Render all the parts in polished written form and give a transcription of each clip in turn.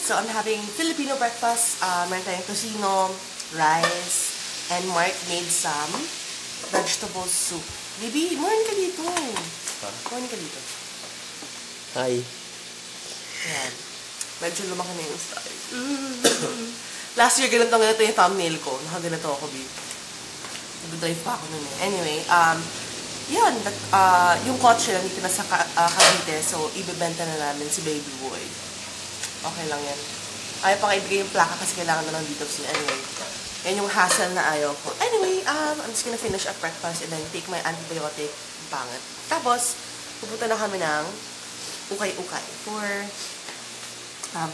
So, I'm having Filipino breakfast. Meron tayong tocino, rice, and Mark made some vegetable soup. Baby, morning ka dito. Morning ka dito. Hi. Ayan. Medyo lumaki na yung style. Last year, ganito yung thumbnail ko. Nakaganito ako, babe. Nag-drive pa ako nun eh. Anyway, yun. Yung kotse nandito na sa Cavite. So, ibibenta na namin si baby boy. Okay lang yan. Ayaw pa kaibigay yung plaka kasi kailangan na lang dito siya. Anyway, yan yung hassle na ayaw ko. Anyway, I'm just gonna finish up breakfast and then take my antibiotic. Pangit. Tapos, pupunta na kami ng ukay-ukay for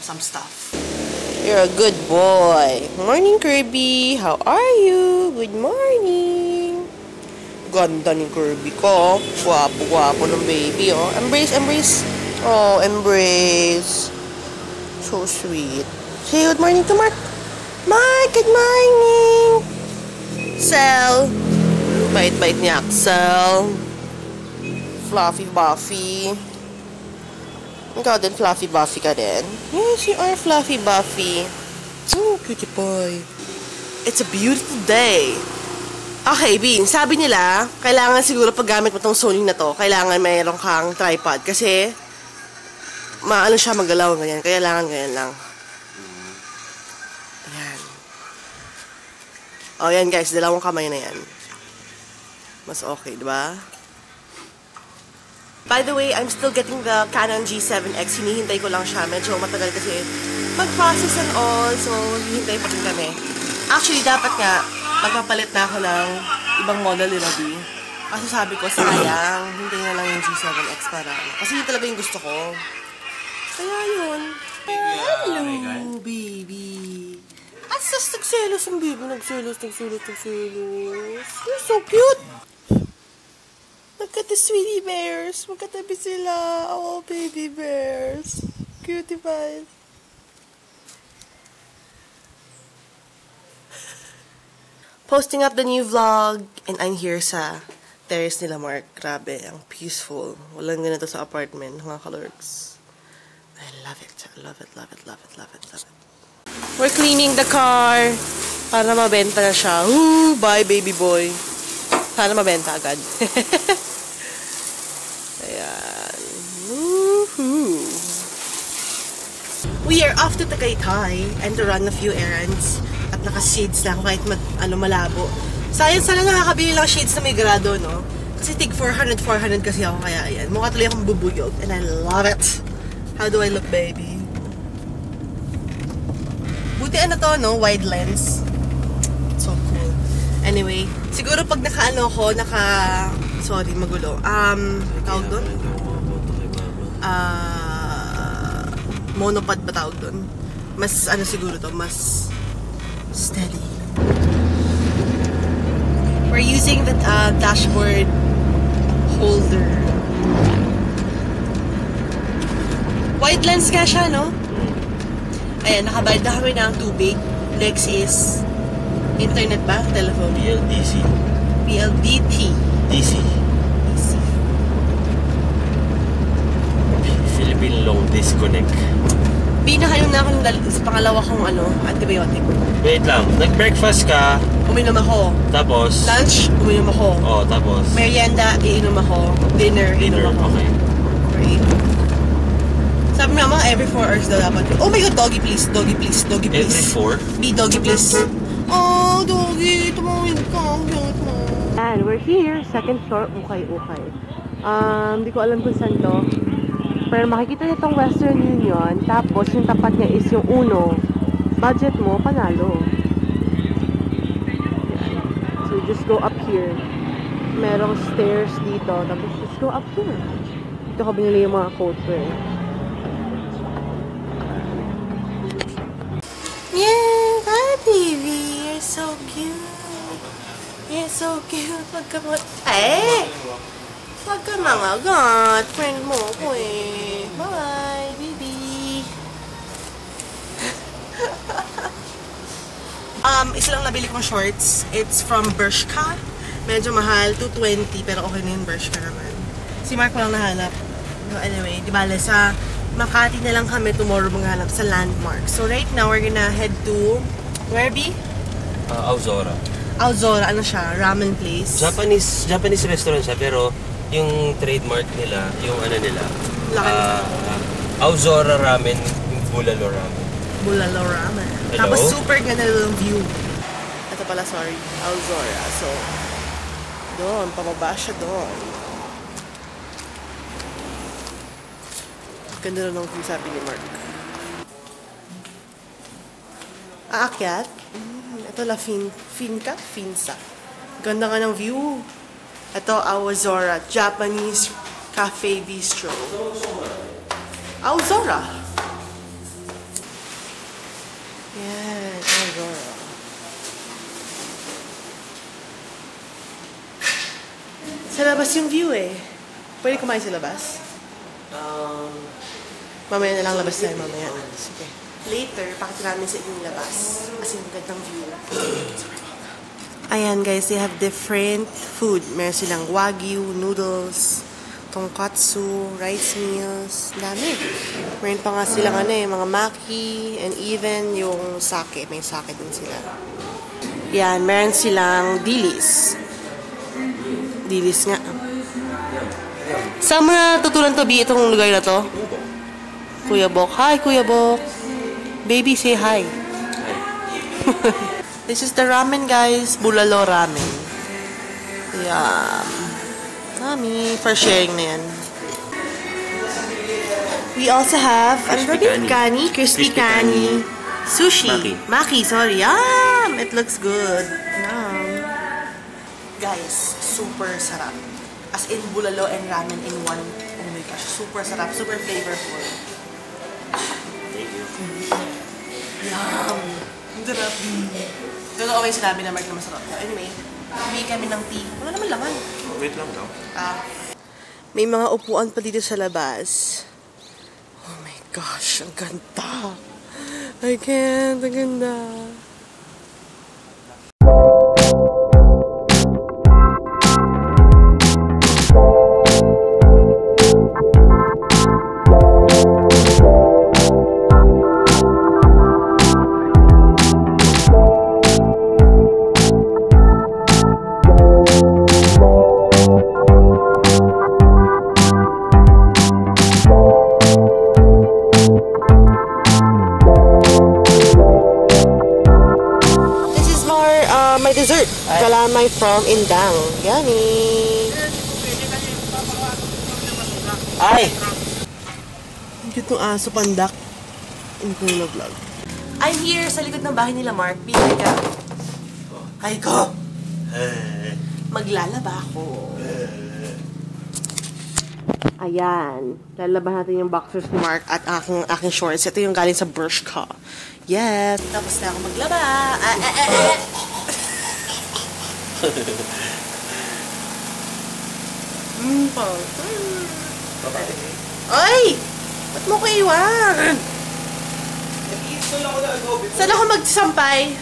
some stuff. You're a good boy. Morning, Kirby. How are you? Good morning. Ganda ni Kirby ko. Guwapo ng baby, oh. Embrace, embrace. Oh, embrace. So sweet. Say good morning to Mark. Mark, good morning. Axel. Bait-bait ni Axel. Fluffy Buffy. Ikaw din, Fluffy Buffy ka din? Yes, you are Fluffy Buffy. Oh, cutie boy. It's a beautiful day. Okay, Bean. Sabi nila, kailangan siguro paggamit mo tong Sony na to, kailangan mayroon kang tripod. Kasi, maano siya magalaw ganyan. Kailangan ganyan lang. Ayan. O, yan guys. Dalawang kamay na yan. Mas okay, diba? By the way, I'm still getting the Canon G7X. Hinihintay ko lang siya. Medyo matagal kasi mag-process and all. So, hinihintay pa rin kami. Actually, dapat nga, magpapalit na ako ng ibang model nila, B. Kasi sabi ko, sayang. Hintayin na lang yung G7X para. Kasi yun talaga yung gusto ko. Kaya yun. Hello, baby. At sas nagselos ang baby. Nagselos. You're so cute. Look at the sweetie bears. Magkatabi sila. Oh, baby bears. Cutie pies. Posting up the new vlog. And I'm here sa terrace nila, Mark. Grabe, ang peaceful. Walang ganito sa apartment, mga kalorks. I love it. I love it. We're cleaning the car para mabenta na siya. Ooh, bye, baby boy. Para mabenta agad. Ayan. Woohoo! We are off to Tagaytay and to run a few errands. At naka-shades na ako kahit malabo. Sana nakakabili lang shades na may grado, no? Kasi tig 400 kasi ako, kaya ayan. Mukha tuloy akong bubuyog and I love it. How do I look, baby? Buti ano to, no? Wide lens. So cool. Anyway, siguro pag sorry, magulo. Tawag doon? Monopod ba tawag doon? Mas, siguro to, mas steady. We're using the dashboard holder. Wide lens nga siya, no? Ayan, nakabayad na kami ng tubig. Next is internet ba? Telephone? PLDC. PLDT. DC. Philippine Long Disconnect. Binakayon na ako sa pangalawa kong antibiotic. Wait lang, nag-breakfast ka. Uminom ako. Tapos? Lunch, uminom ako. Oh, tapos? Merienda, iinom ako. Dinner, iinom ako. Okay. Right. Sabi naman, every 4 hours daw dapat. Oh my God, doggy please. Every 4? Be doggy please. Oh, doggy. Tumawid ka. And we're here, second floor, ukay-ukay. Hindi ko alam kung saan to. Pero makikita niyo itong Western Union. Tapos, yung tapat niya is yung Uno. Budget mo, panalo. So, just go up here. Merong stairs dito. Tapos, just go up here. Dito ko binili yung mga coat ko eh. Yeah, hi baby. You're so cute. You're so cute. Pagkamot. Eh! Wag ka nangagat. Friend mo ko eh. Bye, baby. Isa lang nabili kong shorts. It's from Bershka. Medyo mahal, $220, pero okay na yung Bershka naman. Si Mark walang nahanap. So anyway, di bale sa Makati na lang kami tomorrow maghanap sa landmark. So right now, we're gonna head to... Where, B? Aozora. Aozora. Ano siya? Ramen place. Japanese restaurant siya, pero yung trademark nila, yung ano nila, Laki Aozora Ramen, yung Bulalo Ramen. Bulalo Ramen. Hello? Tapos super ganda ng view. Ito pala, sorry. Aozora. So, doon. Pababa siya doon. Ganda na ng view, sabi ni Mark. Aakyat? Ito la Finca? Finsa. Ganda nga ng view. Ito, Aozora. Japanese Cafe Bistro. Aozora. Yan, Aozora. Sa labas yung view eh. Pwede kumain sa labas? Mamaya na lang labas tayo mamaya. Sige. Later, pakita namin sa inyong labas. Kasi yung gandang view. Ayan guys, they have different food. Meron silang wagyu, noodles, tonkatsu, rice meals. Dami. Meron pa nga silang mga maki, and even yung sake. May sake din sila. Yan, meron silang dilis. Dilis nga. Saan mo na tutulan to, B, itong lugar na to? Kuya Bok. Hi, Kuya Bok. Baby, say hi. This is the ramen, guys. Bulalo ramen. Yum. Yummy. For sharing na yan. We also have, ano ba din? Kani. Crispy kani. Sushi. Maki, sorry. Yum! It looks good. Yum. Guys, super sarap. As in, bulalo and ramen in one. Oh my gosh, super sarap. Super flavorful. Thank you. Yum! Ang sarap. Totoo ba yung sinabi na Mark na masarap? Anyway, bumili kami ng tea. Wala naman laman. Wait lang daw. May mga upuan pa dito sa labas. Oh my gosh, ang ganda. I can't, ang ganda. My dessert. Kalamay from Indang. Yummy! Ay! Ang cute ng aso, pandak. Hindi ko yung vlog. I'm here sa likod ng bahay nila, Mark. Bigay ka. Hi ko! Maglalaba ako. Ayan. Lalaban natin yung boxers ni Mark at aking shorts. Ito yung galing sa Bershka. Yes! Tapos na ako maglaba. Ay! Ba't mo ko iwan? Saan ako magsampay?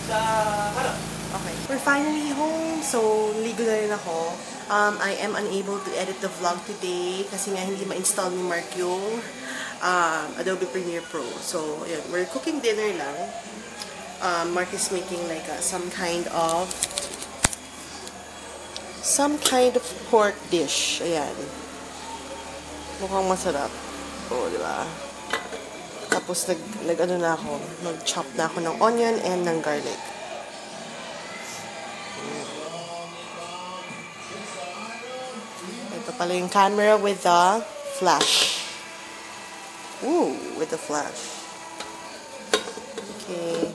Sa harap. Okay. We're finally home. So, ligo na rin ako. I am unable to edit the vlog today kasi nga hindi ma-install ni Mark yung Adobe Premiere Pro. So, yun. We're cooking dinner lang. Mark is making like some kind of pork dish. Ayan. Mukhang masarap. Oo, di ba? Tapos nag-ano na ako, nag-chop na ako ng onion and ng garlic. Ito pala yung camera with the flash. Ooh, with the flash. Okay.